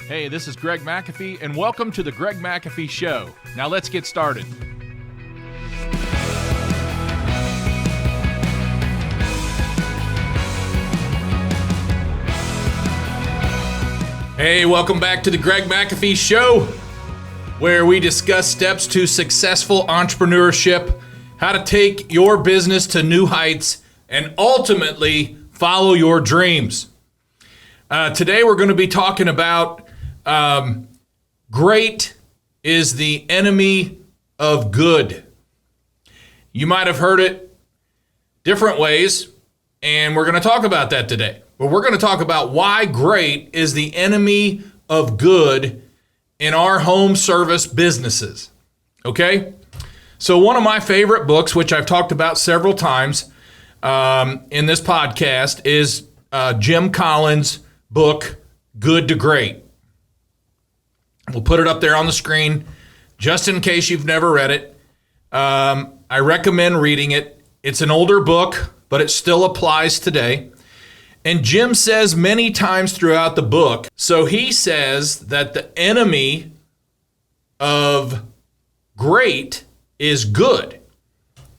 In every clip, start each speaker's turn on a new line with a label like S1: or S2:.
S1: Hey, this is Greg McAfee, and welcome to the Greg McAfee Show. Now let's get started. Hey, welcome back to the Greg McAfee Show, where we discuss steps to successful entrepreneurship, how to take your business to new heights, and ultimately follow your dreams. Today we're going to be talking about great is the enemy of good. You might have heard it different ways, and we're going to talk about that today. But we're going to talk about why great is the enemy of good in our home service businesses. Okay? So one of my favorite books, which I've talked about several times in this podcast, is Jim Collins' book, Good to Great. We'll put it up there on the screen just in case you've never read it. I recommend reading it. It's an older book, but it still applies today. And Jim says many times throughout the book, so he says that the enemy of great is good.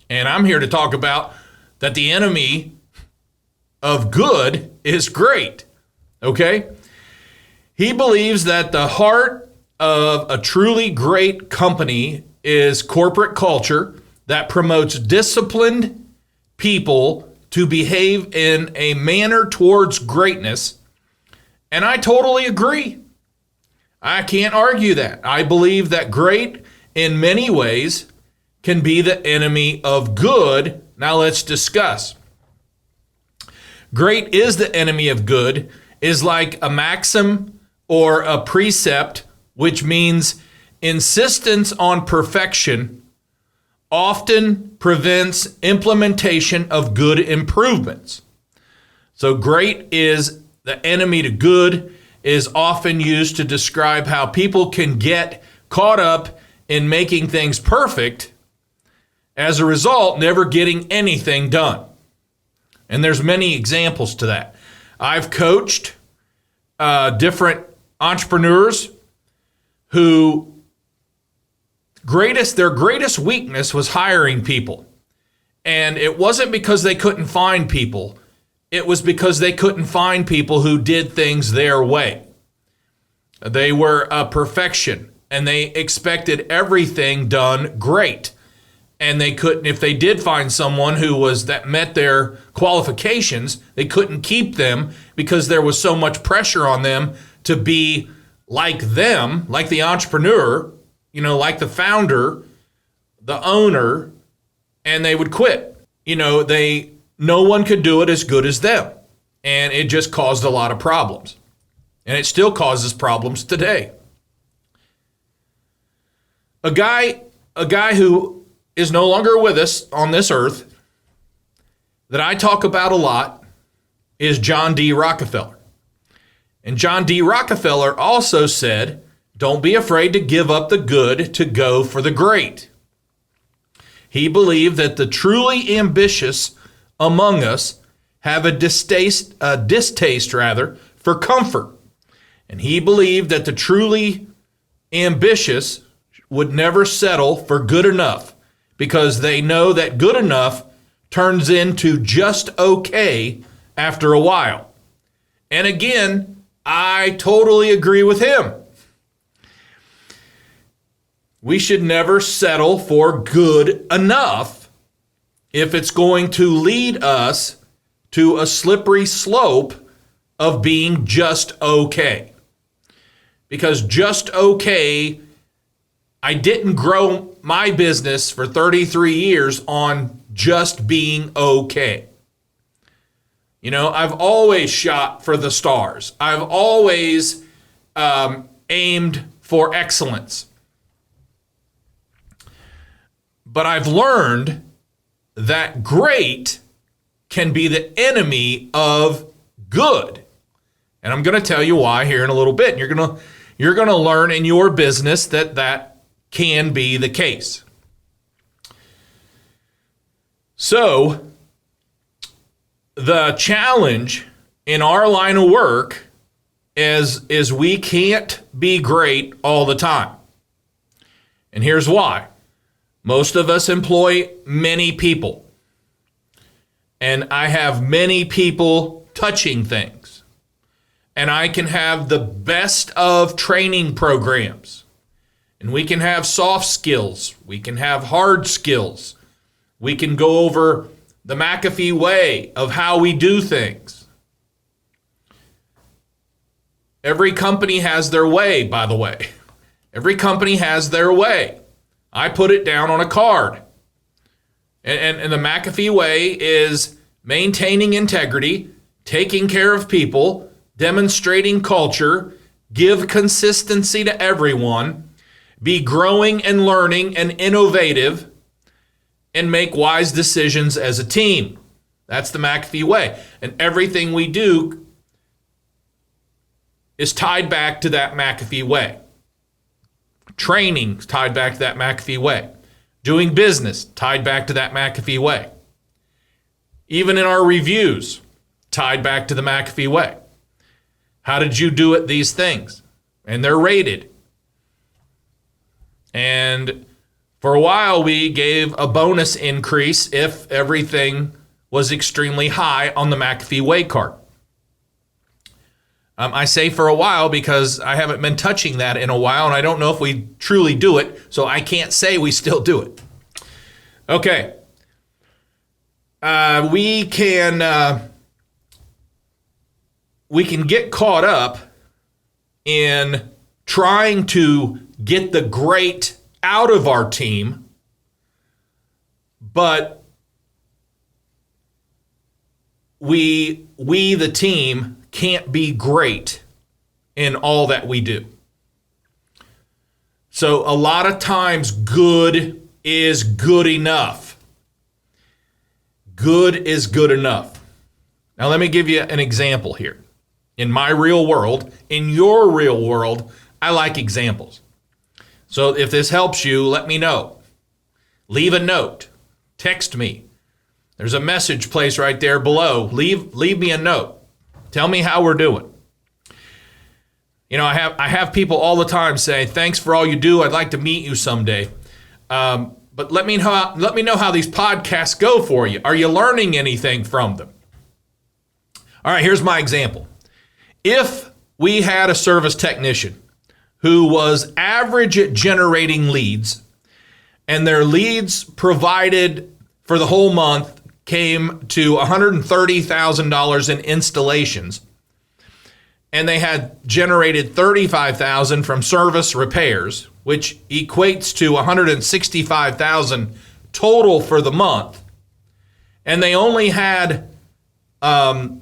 S1: And I'm here to talk about that the enemy of good is great. Okay? He believes that the heart of a truly great company is corporate culture that promotes disciplined people to behave in a manner towards greatness. And I totally agree. I can't argue that. I believe that great in many ways can be the enemy of good. Now let's discuss. Great is the enemy of good is like a maxim or a precept, which means insistence on perfection often prevents implementation of good improvements. So great is the enemy to good is often used to describe how people can get caught up in making things perfect, as a result, never getting anything done. And there's many examples to that. I've coached different entrepreneurs who their greatest weakness was hiring people. And it wasn't because they couldn't find people. It was because they couldn't find people who did things their way. They were a perfection, and they expected everything done great. And they couldn't, if they did find someone that met their qualifications, they couldn't keep them because there was so much pressure on them to be like them, like the entrepreneur, like the founder, the owner, and they would quit. No one could do it as good as them. And it just caused a lot of problems. And it still causes problems today. A guy who is no longer with us on this earth that I talk about a lot is John D. Rockefeller. And John D. Rockefeller also said, don't be afraid to give up the good to go for the great. He believed that the truly ambitious among us have a distaste for comfort. And he believed that the truly ambitious would never settle for good enough because they know that good enough turns into just okay after a while. And again, I totally agree with him. We should never settle for good enough if it's going to lead us to a slippery slope of being just okay. Because just okay, I didn't grow my business for 33 years on just being okay. I've always shot for the stars. I've always aimed for excellence. But I've learned that great can be the enemy of good. And I'm going to tell you why here in a little bit. You're going to learn in your business that can be the case. So, the challenge in our line of work is we can't be great all the time. And here's why. Most of us employ many people. And I have many people touching things. And I can have the best of training programs. And we can have soft skills. We can have hard skills. We can go over the McAfee way of how we do things. Every company has their way, by the way. Every company has their way. I put it down on a card. And the McAfee way is maintaining integrity, taking care of people, demonstrating culture, give consistency to everyone, be growing and learning and innovative, and make wise decisions as a team. That's the McAfee way. And everything we do is tied back to that McAfee way. Training tied back to that McAfee way. Doing business tied back to that McAfee way. Even in our reviews, tied back to the McAfee way. How did you do at these things? And they're rated. And for a while, we gave a bonus increase if everything was extremely high on the McAfee way card. I say for a while because I haven't been touching that in a while, and I don't know if we truly do it, so I can't say we still do it. Okay. We can get caught up in trying to get the great out of our team, but we the team can't be great in all that we do. So a lot of times good is good enough. Good is good enough. Now let me give you an example here. In my real world, in your real world, I like examples. So if this helps you, let me know. Leave a note. Text me. There's a message place right there below. Leave me a note. Tell me how we're doing. You know, I have people all the time say, "Thanks for all you do. I'd like to meet you someday." But let me know how these podcasts go for you. Are you learning anything from them? All right, here's my example. If we had a service technician who was average at generating leads, and their leads provided for the whole month came to $130,000 in installations, and they had generated $35,000 from service repairs, which equates to $165,000 total for the month, and they only had 1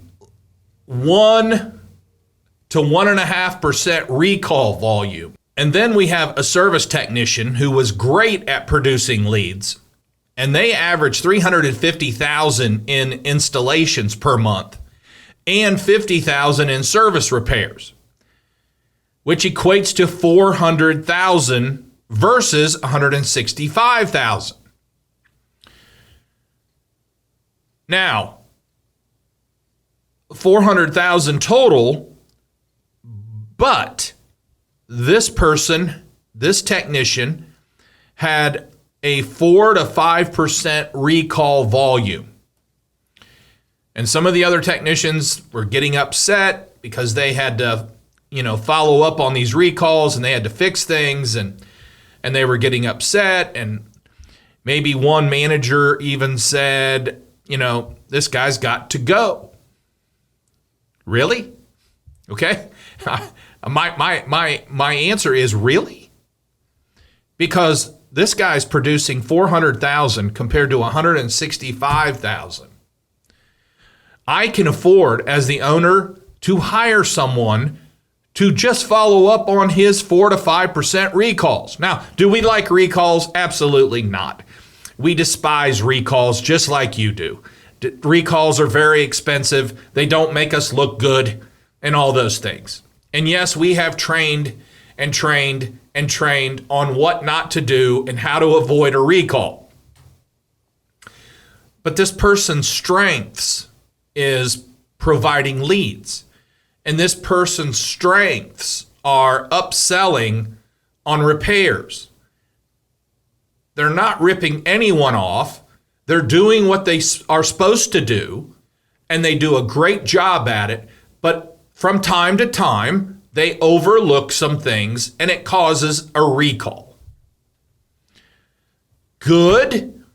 S1: to 1.5% recall volume. And then we have a service technician who was great at producing leads, and they averaged $350,000 in installations per month and $50,000 in service repairs, which equates to $400,000 versus $165,000. Now, $400,000 total, but this technician had a 4 to 5% recall volume. And some of the other technicians were getting upset because they had to, follow up on these recalls, and they had to fix things, and they were getting upset. And maybe one manager even said, this guy's got to go. Really? Okay. My answer is really? Because this guy's producing $400,000 compared to $165,000. I can afford, as the owner, to hire someone to just follow up on his 4 to 5% recalls. Now, do we like recalls? Absolutely not. We despise recalls just like you do. Recalls are very expensive. They don't make us look good and all those things. And yes, we have trained on what not to do and how to avoid a recall. But this person's strengths is providing leads. and this person's strengths are upselling on repairs. They're not ripping anyone off. They're doing what they are supposed to do, and they do a great job at it. But from time to time, they overlook some things, and it causes a recall. Good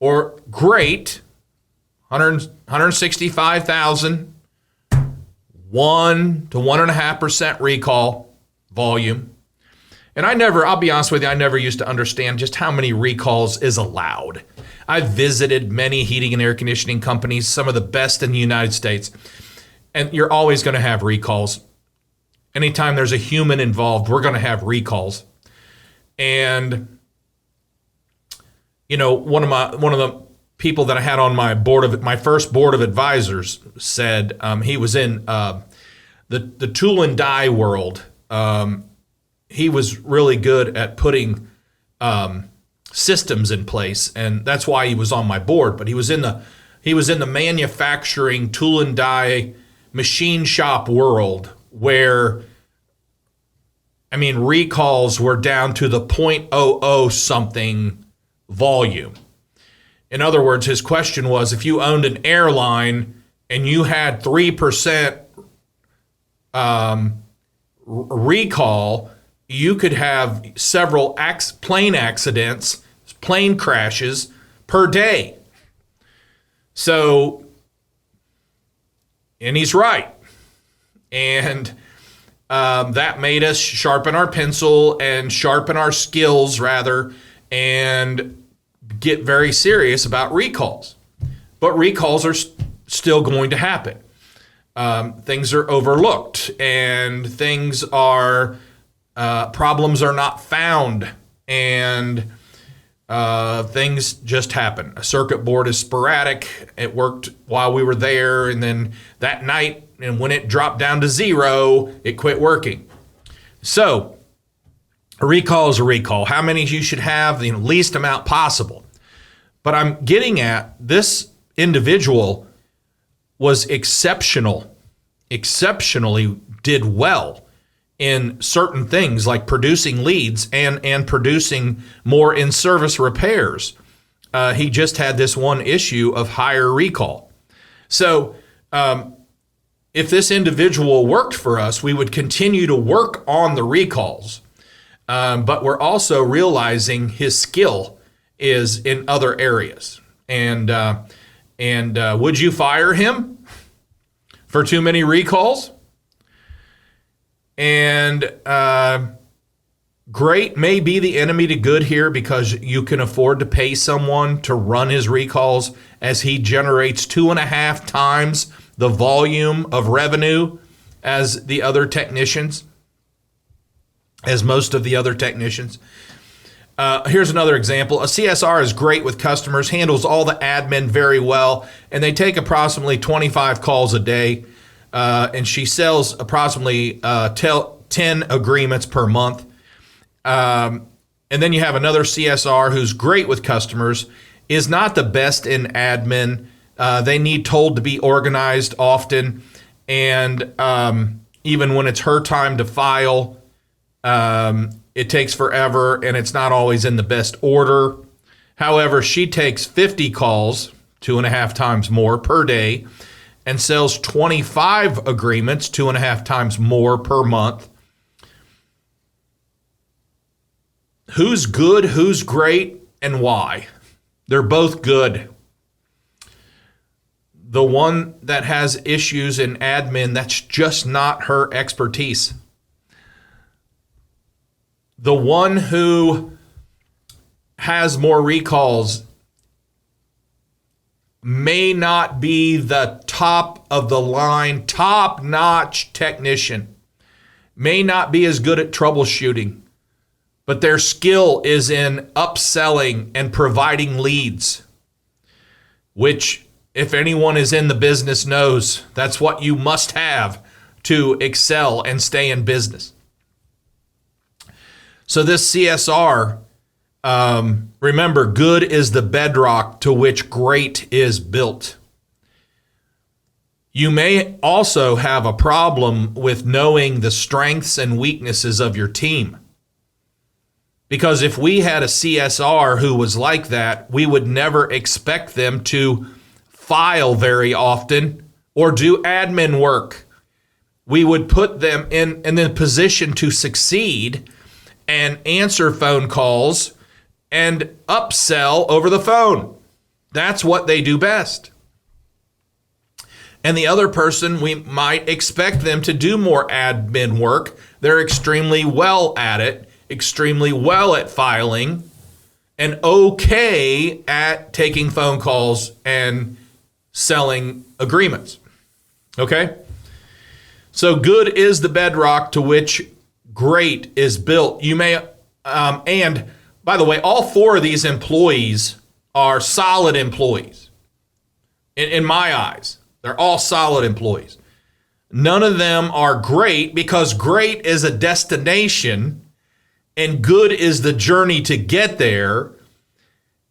S1: or great, 165,000, 1 to 1.5% recall volume. And I'll be honest with you, I never used to understand just how many recalls is allowed. I've visited many heating and air conditioning companies, some of the best in the United States, and you're always going to have recalls. Anytime there's a human involved, we're going to have recalls. And one of the people that I had on my first board of advisors said he was in the tool and die world. He was really good at putting systems in place, and that's why he was on my board. But he was in the manufacturing tool and die machine shop world where, recalls were down to the 0.00 something volume. In other words, his question was, if you owned an airline and you had 3% recall, you could have several plane accidents, plane crashes per day. So, and he's right. And that made us sharpen our pencil and sharpen our skills, rather, and get very serious about recalls. But recalls are still going to happen. Things are overlooked, and problems are not found, and things just happen. A circuit board is sporadic. It worked while we were there, and then that night, and when it dropped down to 0, it quit working. So a recall is a recall. How many you should have? The least amount possible. But I'm getting at, this individual was exceptionally did well in certain things like producing leads and producing more in-service repairs. He just had this one issue of higher recall. So if this individual worked for us, we would continue to work on the recalls. But we're also realizing his skill is in other areas. And would you fire him for too many recalls? And great may be the enemy to good here, because you can afford to pay someone to run his recalls as he generates 2.5 times the volume of revenue as the other technicians, as most of the other technicians. Here's another example. A CSR is great with customers, handles all the admin very well, and they take approximately 25 calls a day. And she sells approximately 10 agreements per month. And then you have another CSR who's great with customers, is not the best in admin. They need told to be organized often. And even when it's her time to file, it takes forever, and it's not always in the best order. However, she takes 50 calls, 2.5 times more per day, and sells 25 agreements, 2.5 times more per month. Who's good, who's great, and why? They're both good. The one that has issues in admin, that's just not her expertise. The one who has more recalls may not be the top of the line, top-notch technician, may not be as good at troubleshooting, but their skill is in upselling and providing leads, which, if anyone is in the business, knows that's what you must have to excel and stay in business. So this CSR, remember, good is the bedrock to which great is built. You may also have a problem with knowing the strengths and weaknesses of your team. Because if we had a CSR who was like that, we would never expect them to file very often or do admin work. We would put them in the position to succeed and answer phone calls and upsell over the phone. That's what they do best. And the other person, we might expect them to do more admin work. They're extremely well at it, extremely well at filing, and okay at taking phone calls and selling agreements. Okay? So good is the bedrock to which great is built. You may, and by the way, all four of these employees are solid employees. In my eyes, they're all solid employees. None of them are great because great is a destination and good is the journey to get there.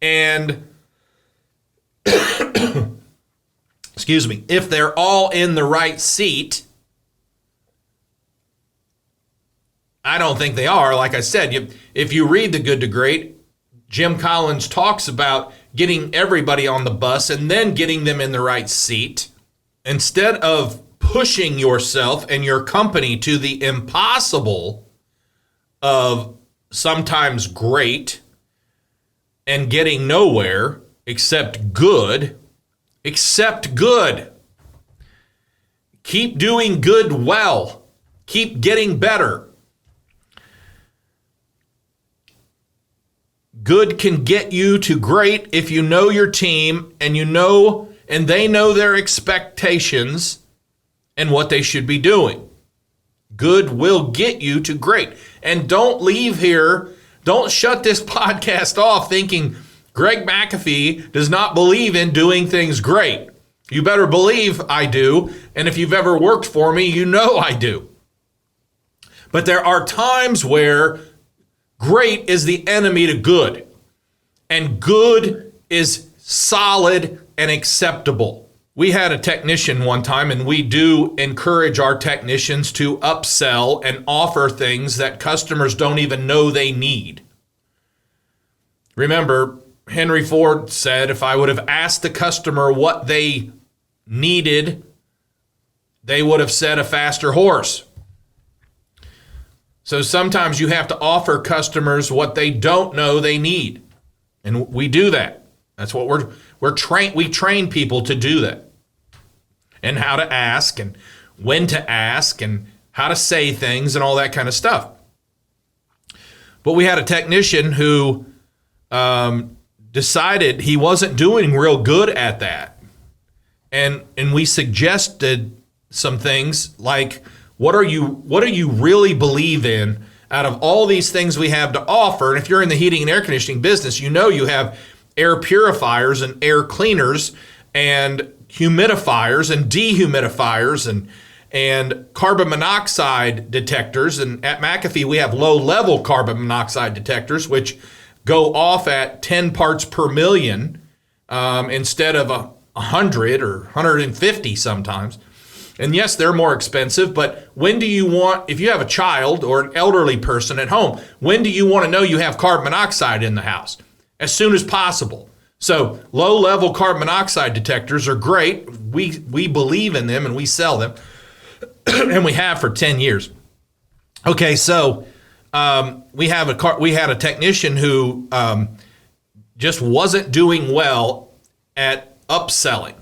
S1: And excuse me, if they're all in the right seat, I don't think they are. Like I said, if you read The Good to Great, Jim Collins talks about getting everybody on the bus and then getting them in the right seat. Instead of pushing yourself and your company to the impossible of sometimes great and getting nowhere except good. Keep doing good well. Keep getting better. Good can get you to great if you know your team and and they know their expectations and what they should be doing. Good will get you to great. And don't leave here, don't shut this podcast off thinking Greg McAfee does not believe in doing things great. You better believe I do. And if you've ever worked for me, you know I do. But there are times where great is the enemy to good. And good is solid and acceptable. We had a technician one time, and we do encourage our technicians to upsell and offer things that customers don't even know they need. Remember, Henry Ford said, if I would have asked the customer what they needed, they would have said a faster horse. So sometimes you have to offer customers what they don't know they need. And we do that. That's what we train people to do that. And how to ask and when to ask and how to say things and all that kind of stuff. But we had a technician who decided he wasn't doing real good at that. And we suggested some things like, what do you really believe in out of all these things we have to offer? And if you're in the heating and air conditioning business, you know you have air purifiers and air cleaners and humidifiers and dehumidifiers and carbon monoxide detectors. And at McAfee, we have low-level carbon monoxide detectors, which go off at 10 parts per million instead of 100 or 150 sometimes. And yes, they're more expensive, but when do you want, if you have a child or an elderly person at home, when do you want to know you have carbon monoxide in the house? As soon as possible. So low-level carbon monoxide detectors are great. We believe in them and we sell them, and we have for 10 years. Okay, so we had a technician who just wasn't doing well at upselling.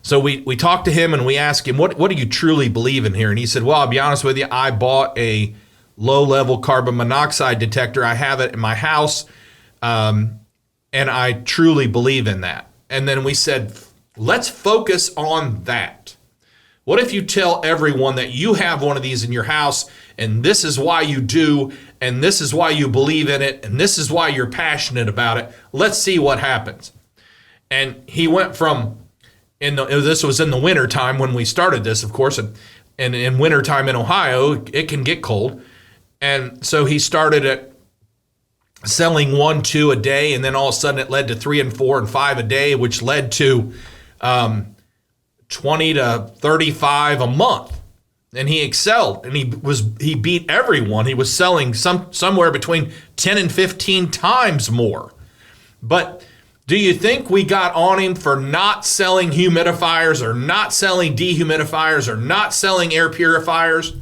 S1: So we talked to him and we asked him, what do you truly believe in here? And he said, well, I'll be honest with you, I bought a low-level carbon monoxide detector. I have it in my house, and I truly believe in that. And then we said, let's focus on that. What if you tell everyone that you have one of these in your house, and this is why you do, and this is why you believe in it, and this is why you're passionate about it. Let's see what happens. And he went from, this was in the winter time when we started this, of course, and in winter time in Ohio, it can get cold. And so he started at selling 1, 2 a day, and then all of a sudden it led to 3 and 4 and 5 a day, which led to 20 to 35 a month. And he excelled, and he beat everyone. He was selling somewhere between 10 and 15 times more. But do you think we got on him for not selling humidifiers or not selling dehumidifiers or not selling air purifiers?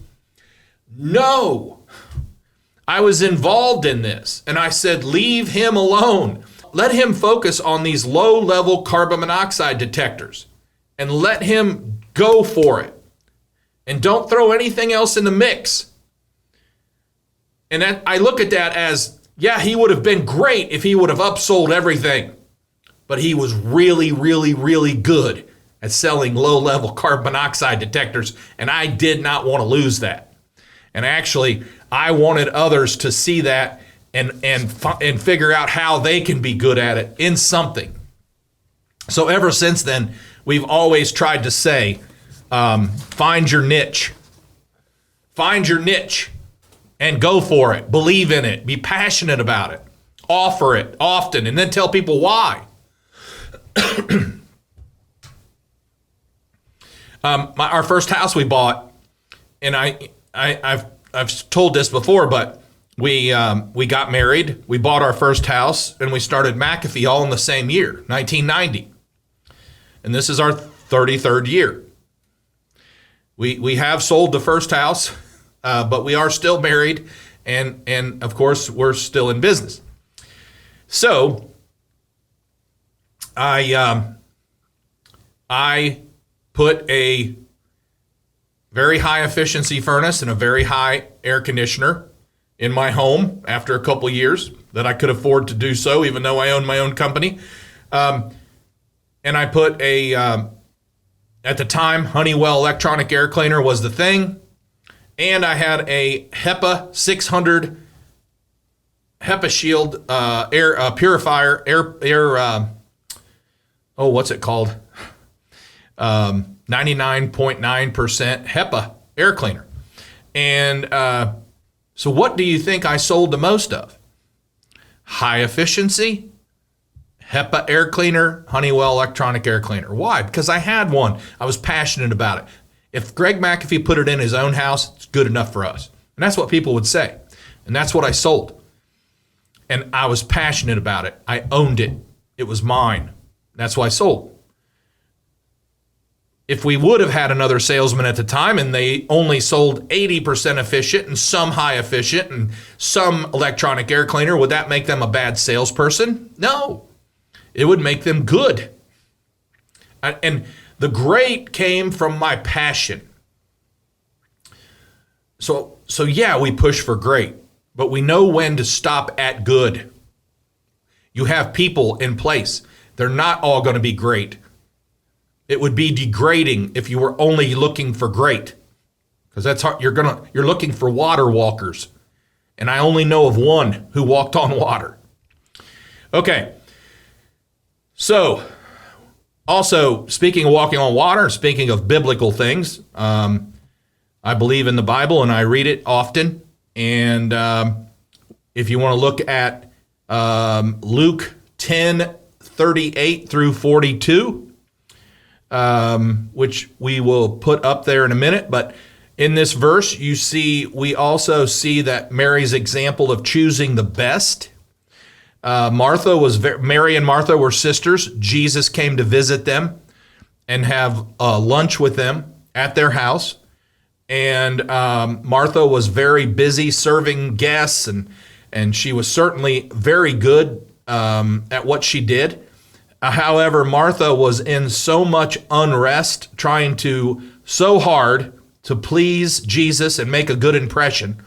S1: No. I was involved in this, and I said, leave him alone. Let him focus on these low-level carbon monoxide detectors, and let him go for it. And don't throw anything else in the mix. And I look at that as, yeah, he would have been great if he would have upsold everything. But he was really, really, really good at selling low-level carbon monoxide detectors, and I did not want to lose that. And actually, I wanted others to see that and figure out how they can be good at it in something. So ever since then, we've always tried to say, find your niche. Find your niche and go for it. Believe in it. Be passionate about it. Offer it often, and then tell people why. Our first house we bought, and I've told this before, but we got married, we bought our first house, and we started McAfee all in the same year, 1990. And this is our 33rd year. We have sold the first house, but we are still married, and of course we're still in business. So I put a very high efficiency furnace and a very high air conditioner in my home after a couple years that I could afford to do so, even though I own my own company. And I put at the time, Honeywell electronic air cleaner was the thing. And I had a HEPA 600 HEPA Shield air purifier, what's it called? 99.9% HEPA air cleaner. And so what do you think I sold the most of? High efficiency, HEPA air cleaner, Honeywell electronic air cleaner. Why? Because I had one. I was passionate about it. If Greg McAfee put it in his own house, it's good enough for us. And that's what people would say. And that's what I sold. And I was passionate about it. I owned it. It was mine. That's why I sold. If we would have had another salesman at the time and they only sold 80% efficient and some high efficient and some electronic air cleaner, would that make them a bad salesperson? No. It would make them good. And the great came from my passion. So yeah, we push for great, but we know when to stop at good. You have people in place. They're not all going to be great. It would be degrading if you were only looking for great, because that's hard. You're looking for water walkers, and I only know of one who walked on water. Okay. So, also speaking of walking on water, speaking of biblical things, I believe in the Bible and I read it often. And if you want to look at Luke 10:38 through 42. Which we will put up there in a minute. But in this verse, we also see that Mary's example of choosing the best. Mary and Martha were sisters. Jesus came to visit them and have lunch with them at their house. And Martha was very busy serving guests, and she was certainly very good at what she did. However, Martha was in so much unrest, trying so hard to please Jesus and make a good impression,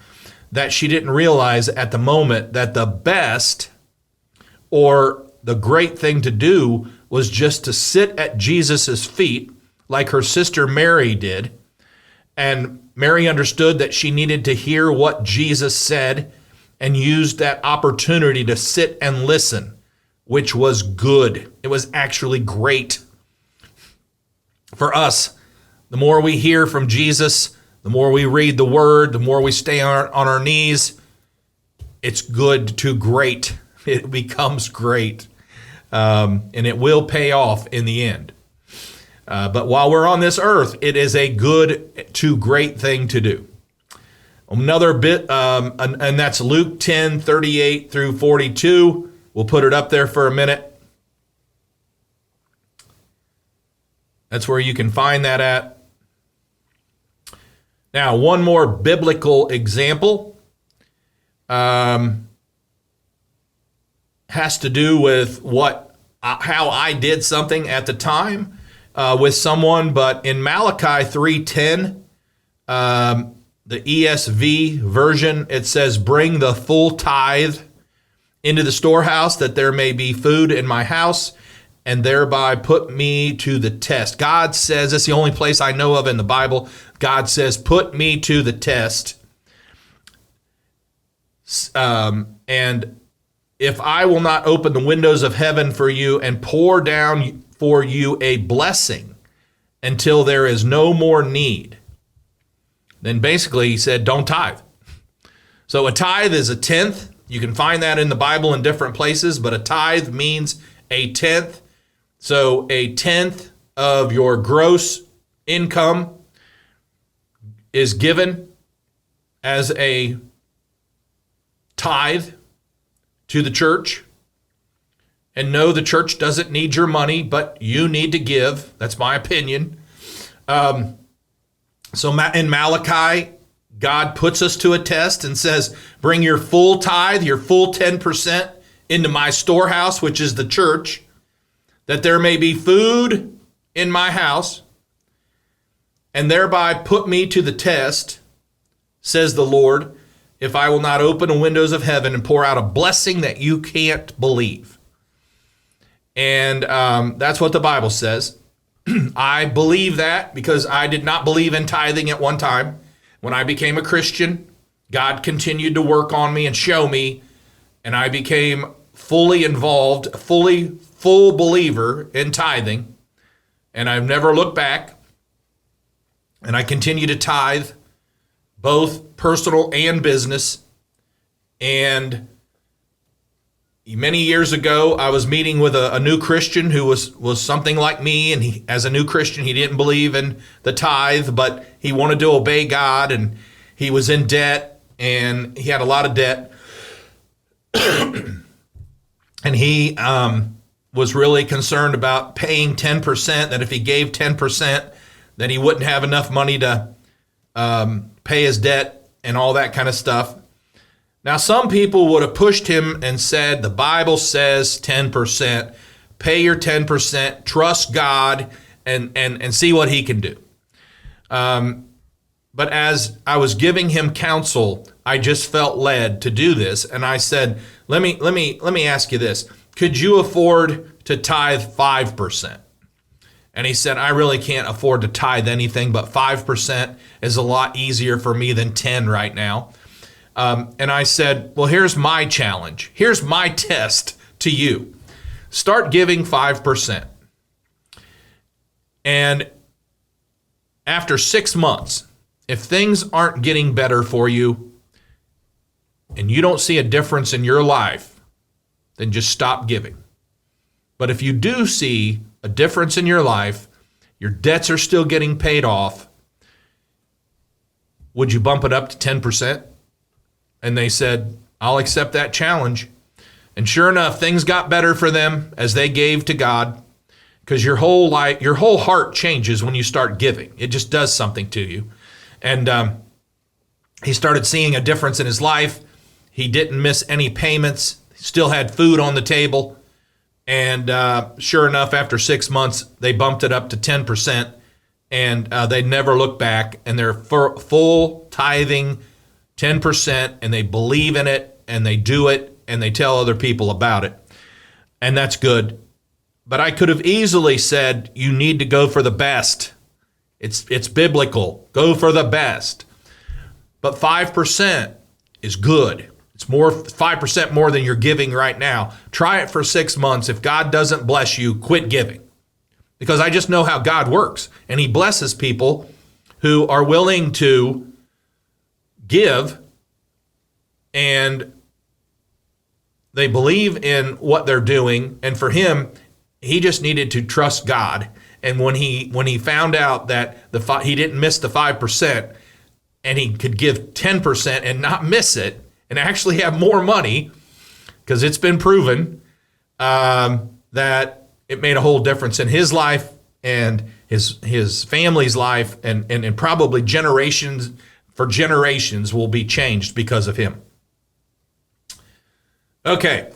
S1: that she didn't realize at the moment that the best or the great thing to do was just to sit at Jesus' feet like her sister Mary did. And Mary understood that she needed to hear what Jesus said and used that opportunity to sit and listen, which was good. It was actually great. For us, the more we hear from Jesus, the more we read the Word, the more we stay on our knees, it's good to great. It becomes great. And it will pay off in the end. But while we're on this earth, it is a good to great thing to do. Another bit, and that's Luke 10:38 through 42. We'll put it up there for a minute. That's where you can find that at. Now, one more biblical example has to do with how I did something at the time with someone. But in Malachi 3:10, the ESV version, it says, "Bring the full tithe into the storehouse, that there may be food in my house, and thereby put me to the test." God says, it's the only place I know of in the Bible, God says, put me to the test. And if I will not open the windows of heaven for you and pour down for you a blessing until there is no more need, then basically he said, don't tithe. So a tithe is a tenth. You can find that in the Bible in different places, but a tithe means a tenth. So a tenth of your gross income is given as a tithe to the church. And no, the church doesn't need your money, but you need to give. That's my opinion. So in Malachi, God puts us to a test and says, bring your full tithe, your full 10% into my storehouse, which is the church, that there may be food in my house, and thereby put me to the test, says the Lord, if I will not open the windows of heaven and pour out a blessing that you can't believe. And that's what the Bible says. I believe that because I did not believe in tithing at one time. When I became a Christian, God continued to work on me and show me, and I became fully involved, full believer in tithing, and I've never looked back. And I continue to tithe, both personal and business. And many years ago, I was meeting with a new Christian who was something like me, and as a new Christian, he didn't believe in the tithe, but he wanted to obey God, and he was in debt, and he had a lot of debt. And he was really concerned about paying 10%, that if he gave 10%, that he wouldn't have enough money to pay his debt and all that kind of stuff. Now, some people would have pushed him and said, the Bible says 10%, pay your 10%, trust God, and see what he can do. But as I was giving him counsel, I just felt led to do this. And I said, let me ask you this. Could you afford to tithe 5%? And he said, I really can't afford to tithe anything, but 5% is a lot easier for me than 10 right now. And I said, well, here's my challenge. Here's my test to you. Start giving 5%. And after 6 months, if things aren't getting better for you and you don't see a difference in your life, then just stop giving. But if you do see a difference in your life, your debts are still getting paid off, would you bump it up to 10%? And they said, I'll accept that challenge. And sure enough, things got better for them as they gave to God, because your whole life, your whole heart changes when you start giving. It just does something to you. And he started seeing a difference in his life. He didn't miss any payments, still had food on the table. And sure enough, after 6 months, they bumped it up to 10%, and they never looked back. And they're full tithing 10%, and they believe in it, and they do it, and they tell other people about it. And that's good. But I could have easily said, you need to go for the best. It's biblical. Go for the best. But 5% is good. It's 5% more than you're giving right now. Try it for 6 months. If God doesn't bless you, quit giving. Because I just know how God works. And he blesses people who are willing to give, and they believe in what they're doing. And for him, he just needed to trust God And when he found out that he didn't miss the 5%, and he could give 10% and not miss it, and actually have more money, because it's been proven that it made a whole difference in his life and his family's life, and probably generations will be changed because of him. Okay,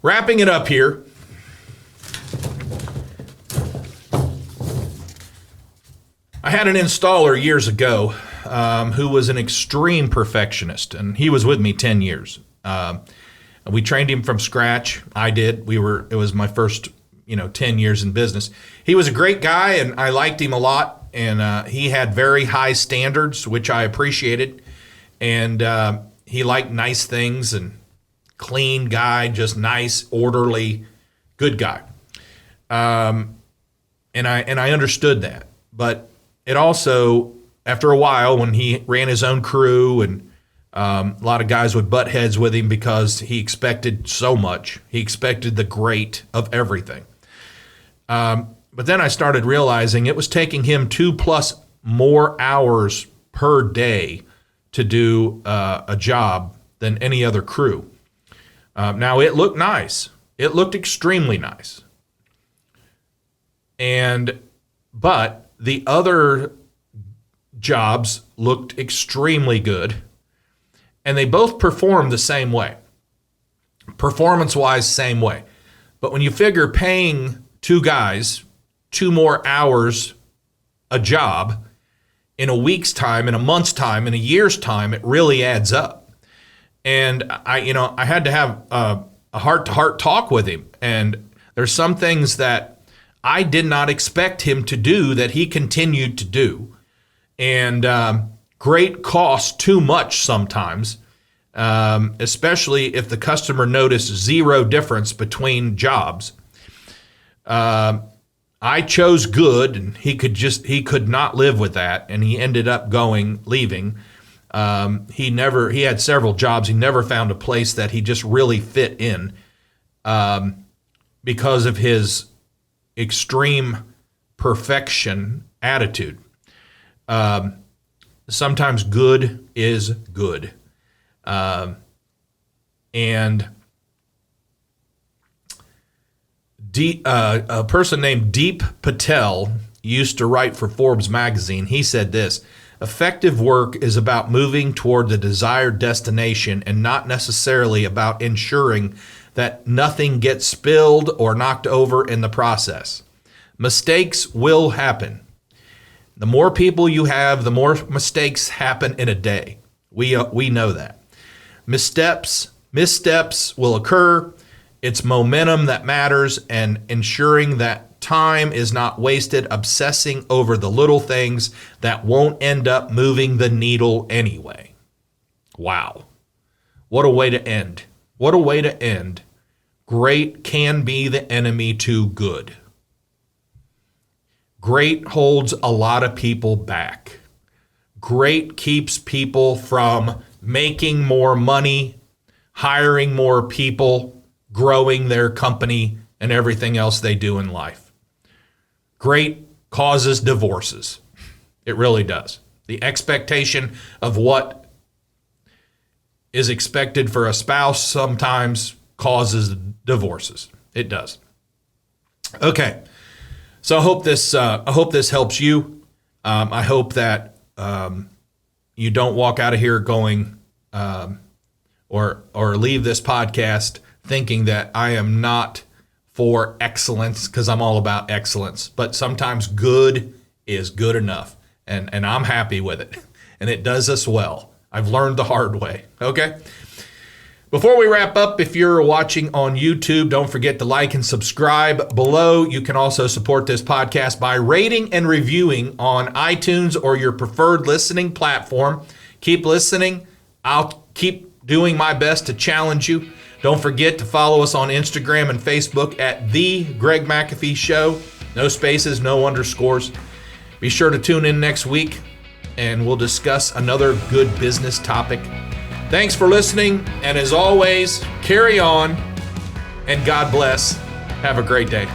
S1: wrapping it up here. I had an installer years ago who was an extreme perfectionist, and he was with me 10 years. We trained him from scratch. I did. It was my first, 10 years in business. He was a great guy, and I liked him a lot, and he had very high standards, which I appreciated, and he liked nice things, and clean guy, just nice, orderly, good guy. And I understood that, but it also, after a while, when he ran his own crew, and a lot of guys would butt heads with him because he expected so much. He expected the great of everything. But then I started realizing it was taking him 2+ more hours per day to do a job than any other crew. Now, it looked nice. It looked extremely nice. But the other jobs looked extremely good, and they both performed the same way. Performance-wise, same way. But when you figure paying 2 guys 2 more hours a job in a week's time, in a month's time, in a year's time, it really adds up. And I had to have a heart-to-heart talk with him, and there's some things that I did not expect him to do that he continued to do. And great costs too much sometimes, especially if the customer noticed 0 difference between jobs. I chose good, and he could not live with that, and he ended up leaving. He had several jobs. He never found a place that he just really fit in because of his extreme perfection attitude. Sometimes good is good. And a person named Deep Patel used to write for Forbes magazine. He said this: effective work is about moving toward the desired destination and not necessarily about ensuring that nothing gets spilled or knocked over in the process. Mistakes will happen. The more people you have, the more mistakes happen in a day. We know that. Missteps will occur. It's momentum that matters, and ensuring that time is not wasted obsessing over the little things that won't end up moving the needle anyway. Wow. What a way to end. What a way to end. Great can be the enemy to good. Great holds a lot of people back. Great keeps people from making more money, hiring more people, growing their company, and everything else they do in life. Great causes divorces. It really does. The expectation of what is expected for a spouse sometimes causes divorces. It does. Okay. So I hope this helps you. I hope that you don't walk out of here going or leave this podcast thinking that I am not for excellence, because I'm all about excellence. But sometimes good is good enough, and I'm happy with it, and it does us well. I've learned the hard way. Okay. Before we wrap up, if you're watching on YouTube, don't forget to like and subscribe below. You can also support this podcast by rating and reviewing on iTunes or your preferred listening platform. Keep listening. I'll keep doing my best to challenge you. Don't forget to follow us on Instagram and Facebook at The Greg McAfee Show. No spaces, no underscores. Be sure to tune in next week, and we'll discuss another good business topic. Thanks for listening, and as always, carry on, and God bless. Have a great day.